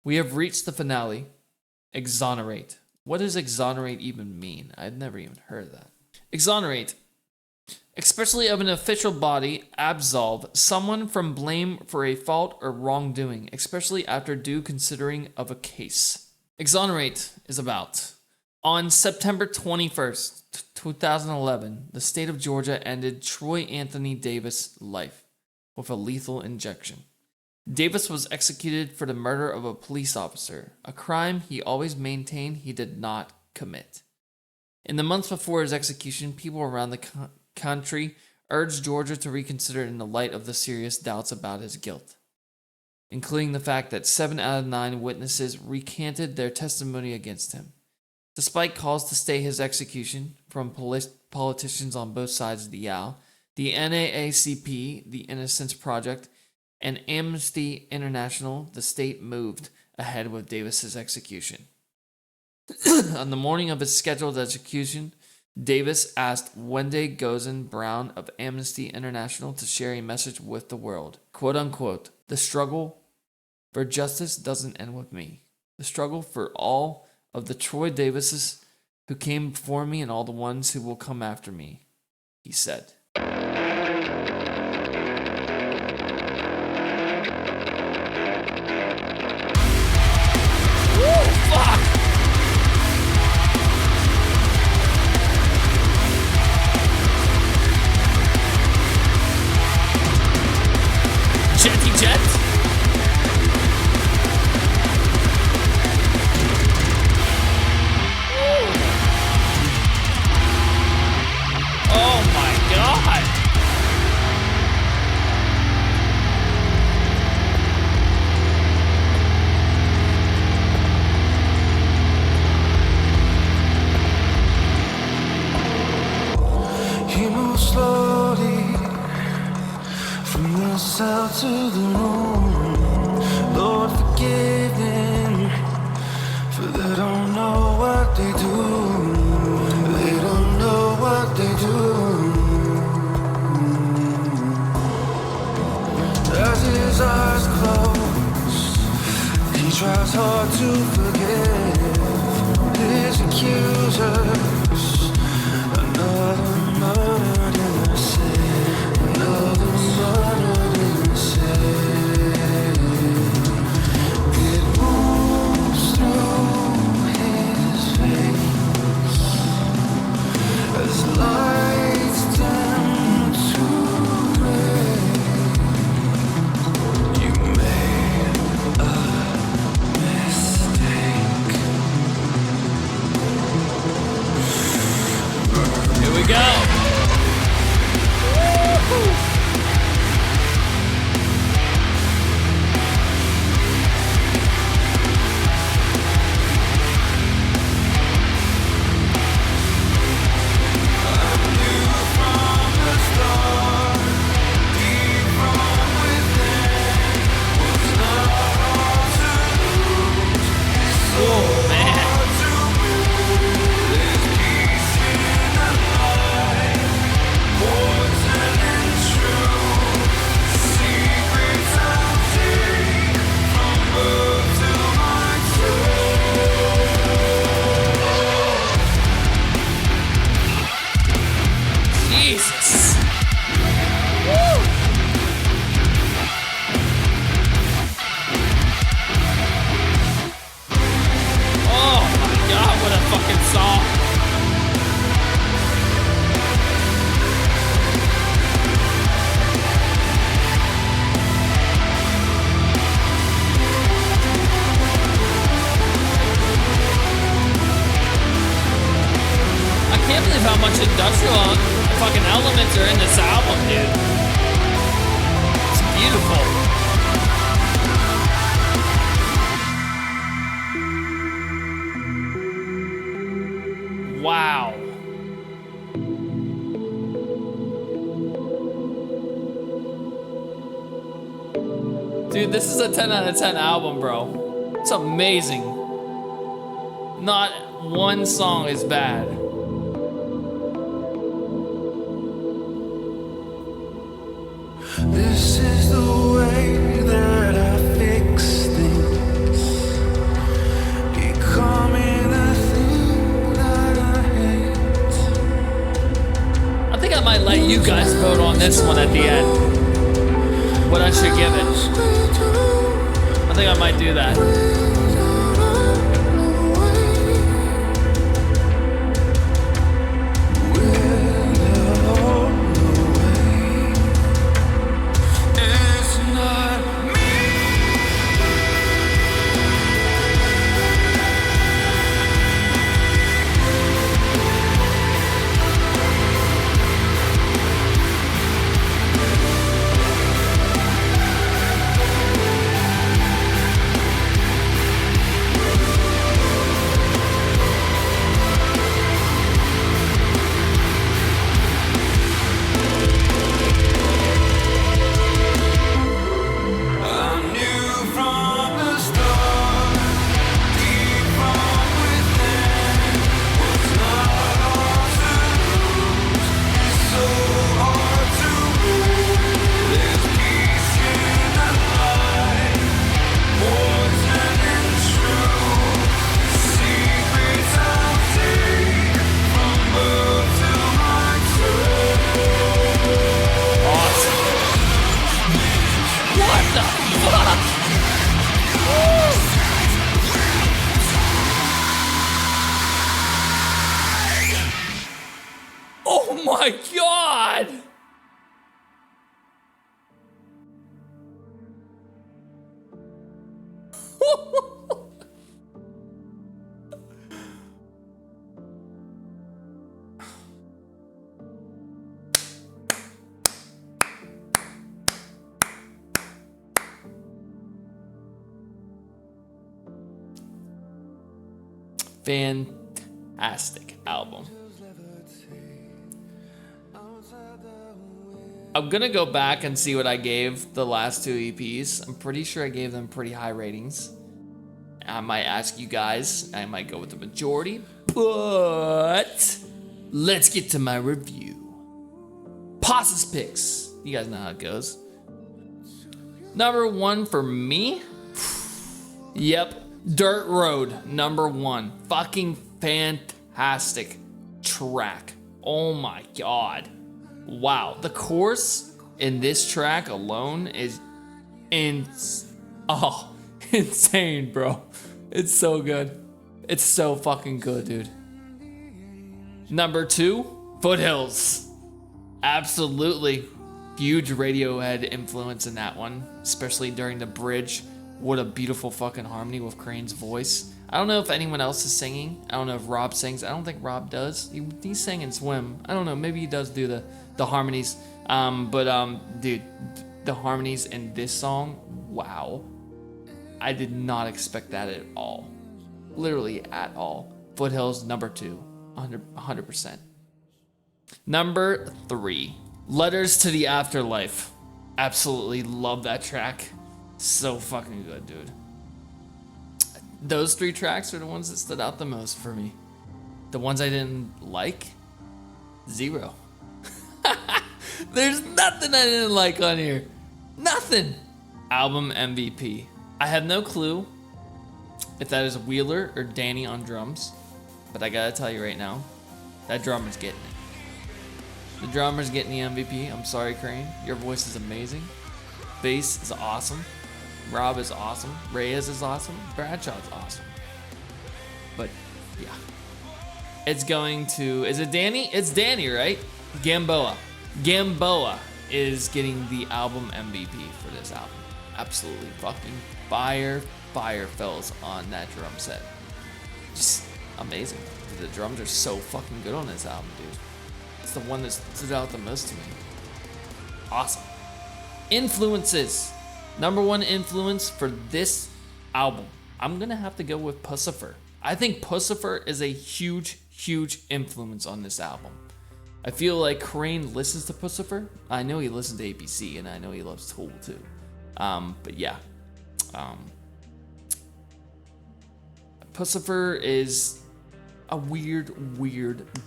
We have reached the finale. Exonerate. What does exonerate even mean? I'd never even heard of that. Exonerate. Especially of an official body, absolve someone from blame for a fault or wrongdoing, especially after due considering of a case. Exonerate is about. On September 21st, 2011, the state of Georgia ended Troy Anthony Davis' life with a lethal injection. Davis was executed for the murder of a police officer, a crime he always maintained he did not commit. In the months before his execution, people around the country urged Georgia to reconsider in the light of the serious doubts about his guilt, including the fact that 7 out of 9 witnesses recanted their testimony against him. Despite calls to stay his execution from politicians on both sides of the aisle, the NAACP, the Innocence Project, and Amnesty International, the state moved ahead with Davis's execution. On the morning of his scheduled execution, Davis asked Wendy Gozen Brown of Amnesty International to share a message with the world. Quote unquote, "The struggle for justice doesn't end with me. The struggle for all of the Troy Davises who came before me and all the ones who will come after me," he said. Jetty Jet? Oh my god! He moves slowly from the south to the moon. Lord, forgive them, for they don't know what they do. They don't know what they do. As his eyes close, he tries hard to forgive his accusers. Another murdered innocent, another murdered innocent. It moves through his veins as lights dim to gray. You made a mistake. Here we go! Woo-hoo. Oh, man. Jesus. Woo. Oh my god, what a fucking song. I can't believe how much industrial fucking elements are in this album, dude. It's beautiful. Wow. Dude, this is a 10 out of 10 album, bro. It's amazing. Not one song is bad. This is the way that I fix things. let you guys vote on this one at the end. What I should give it. I think I might do that. Oh my god! Fantastic album. I'm gonna go back and see what I gave the last two EPs. I'm pretty sure I gave them pretty high ratings. I might ask you guys, I might go with the majority, but let's get to my review. Passa's picks. You guys know how it goes. Number one for me, yep, Dirt Road, number one. Fucking fantastic track. Oh my god. Wow, the chorus in this track alone is insane, bro. It's so good. It's so fucking good, dude. Number two, Foothills. Absolutely huge Radiohead influence in that one, especially during the bridge. What a beautiful fucking harmony with Crane's voice. I don't know if anyone else is singing. I don't know if Rob sings. I don't think Rob does. He sang in Swim. I don't know. Maybe he does do the harmonies. Dude, the harmonies in this song, wow. I did not expect that at all. Literally at all. Foothills, number two, 100%. Number three, Letters to the Afterlife. Absolutely love that track. So fucking good, dude. Those three tracks are the ones that stood out the most for me. The ones I didn't like, zero. There's nothing I didn't like on here. Nothing. Album MVP. I have no clue if that is Wheeler or Danny on drums, but I gotta tell you right now, that drummer's getting it. The drummer's getting the MVP. I'm sorry, Crane. Your voice is amazing. Bass is awesome. Rob is awesome. Reyes is awesome. Bradshaw's awesome. But yeah, it's going to. Is it Danny? It's Danny, right? Gamboa. Gamboa is getting the album MVP for this album. Absolutely fucking fire fells on that drum set. Just amazing. The drums are so fucking good on this album, dude. It's the one that stood out the most to me. Awesome. Influences. Number one influence for this album. I'm gonna have to go with Pussifer. I think Pussifer is a huge influence on this album. I feel like Crane listens to Pussifer. I know he listens to ABC, and I know he loves Tool too. But yeah, Pussifer is a weird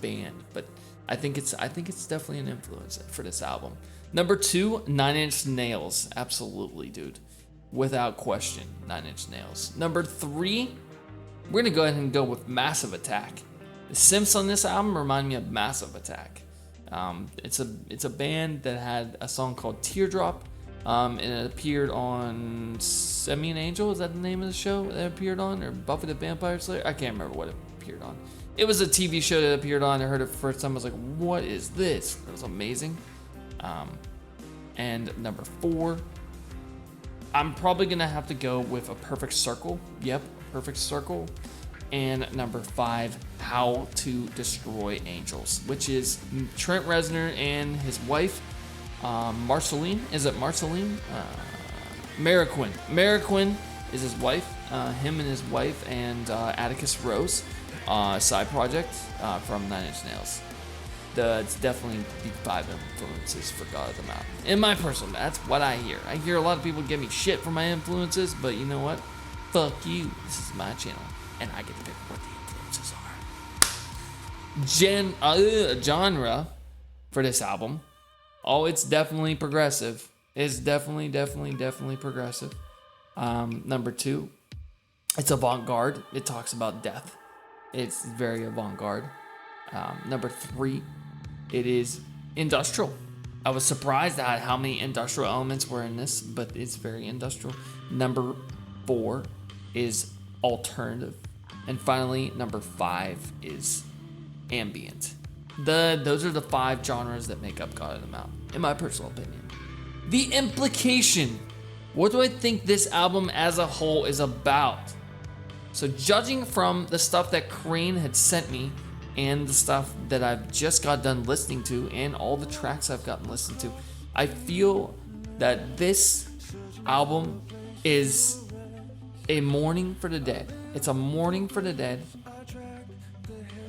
band, but I think it's definitely an influence for this album. Number two, 9 Inch Nails. Absolutely, dude. Without question, 9 Inch Nails. Number three, we're gonna go ahead and go with Massive Attack. The synths on this album remind me of Massive Attack. It's a band that had a song called Teardrop, and it appeared on Semi and Angel. Is that the name of the show that it appeared on, or Buffy the Vampire Slayer? I can't remember what it appeared on. It was a TV show that appeared on. I heard it the first time. I was like, what is this? It was amazing. And number 4, I'm probably gonna have to go with A Perfect Circle. Yep, Perfect Circle. And number 5, How to Destroy Angels, which is Trent Reznor and his wife, Marceline. Is it Marceline? Mariquin. Mariquin is his wife. Him and his wife and Atticus Rose, side project from Nine Inch Nails. It's definitely the 5 influences for God of the Mountain. In my personal, that's what I hear. I hear a lot of people give me shit for my influences, but you know what? Fuck you. This is my channel, and I get to pick what the influences are. Genre for this album. Oh, it's definitely progressive. It's definitely progressive. Number 2, it's avant-garde. It talks about death. It's very avant-garde. Number 3, it is industrial. I was surprised at how many industrial elements were in this, but it's very industrial. Number 4 is alternative. And finally, number 5 is ambient. Those are the 5 genres that make up God of the Mountain, in my personal opinion. The implication. What do I think this album as a whole is about? So judging from the stuff that Crane had sent me, and the stuff that I've just got done listening to, and all the tracks I've gotten listened to, I feel that this album is a mourning for the dead. It's a mourning for the dead,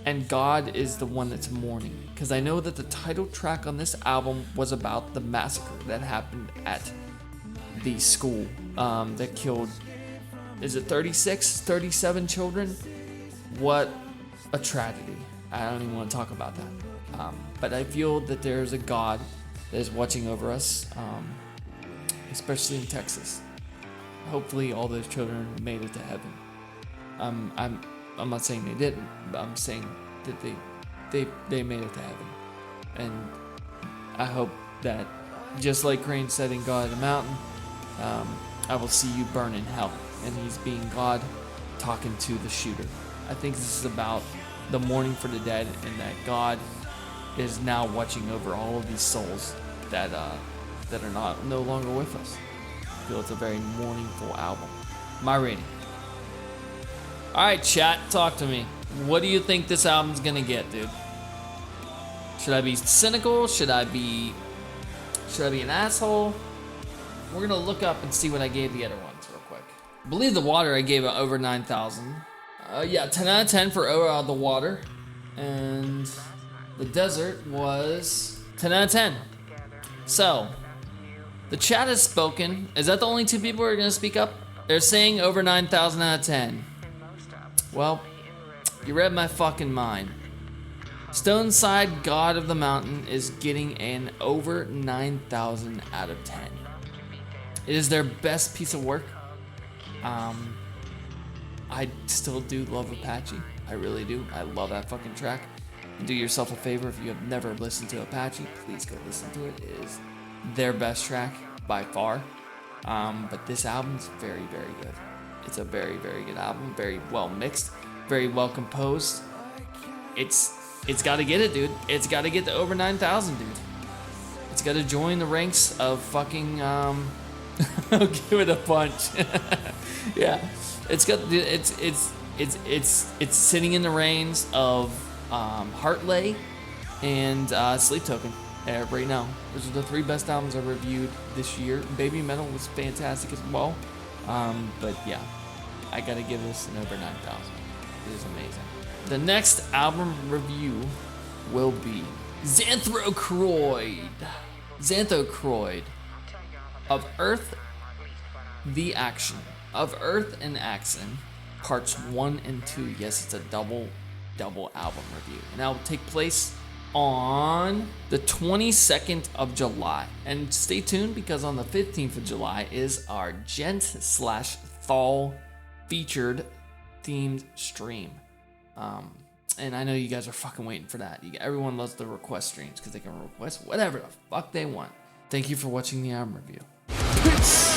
and God is the one that's mourning. Because I know that the title track on this album was about the massacre that happened at the school that killed, is it 36, 37 children? What a tragedy. I don't even want to talk about that. But I feel that there's a God that is watching over us, especially in Texas. Hopefully all those children made it to heaven. I'm not saying they didn't, but I'm saying that they made it to heaven. And I hope that, just like Crane said in God of the Mountain, I will see you burn in hell. And he's being God talking to the shooter. I think this is about the mourning for the dead, and that God is now watching over all of these souls that are no longer with us. I feel it's a very mourningful album. My rating. All right, chat, talk to me. What do you think this album's gonna get, dude? Should I be cynical? Should I be an asshole? We're gonna look up and see what I gave the other ones real quick. I believe The Water I gave it over 9,000. 10 out of 10 for The Water. And The Desert was 10 out of 10. So, the chat has spoken. Is that the only 2 people who are going to speak up? They're saying over 9,000 out of 10. Well, you read my fucking mind. Stoneside, God of the Mountain, is getting an over 9,000 out of 10. It is their best piece of work. I still do love Apache. I really do. I love that fucking track. Do yourself a favor, if you have never listened to Apache, please go listen to it. It is their best track by far. But this album's very, very good. It's a very, very good album. Very well mixed. Very well composed. It's got to get it, dude. It's got to get to over 9,000, dude. It's got to join the ranks of fucking. I'll give it a punch. Yeah. It's sitting in the reigns of Heartlay and Sleep Token right now. Those are the 3 best albums I reviewed this year. Baby Metal was fantastic as well. But yeah, I gotta give this an over 9,000. It is amazing. The next album review will be Xanthocroid of Earth the Action. Of Earth and Action, parts 1 and 2. Yes, it's a double album review. And that will take place on the 22nd of July. And stay tuned, because on the 15th of July is our Gent/Thal featured themed stream. And I know you guys are fucking waiting for that. Everyone loves the request streams because they can request whatever the fuck they want. Thank you for watching the album review. Peace!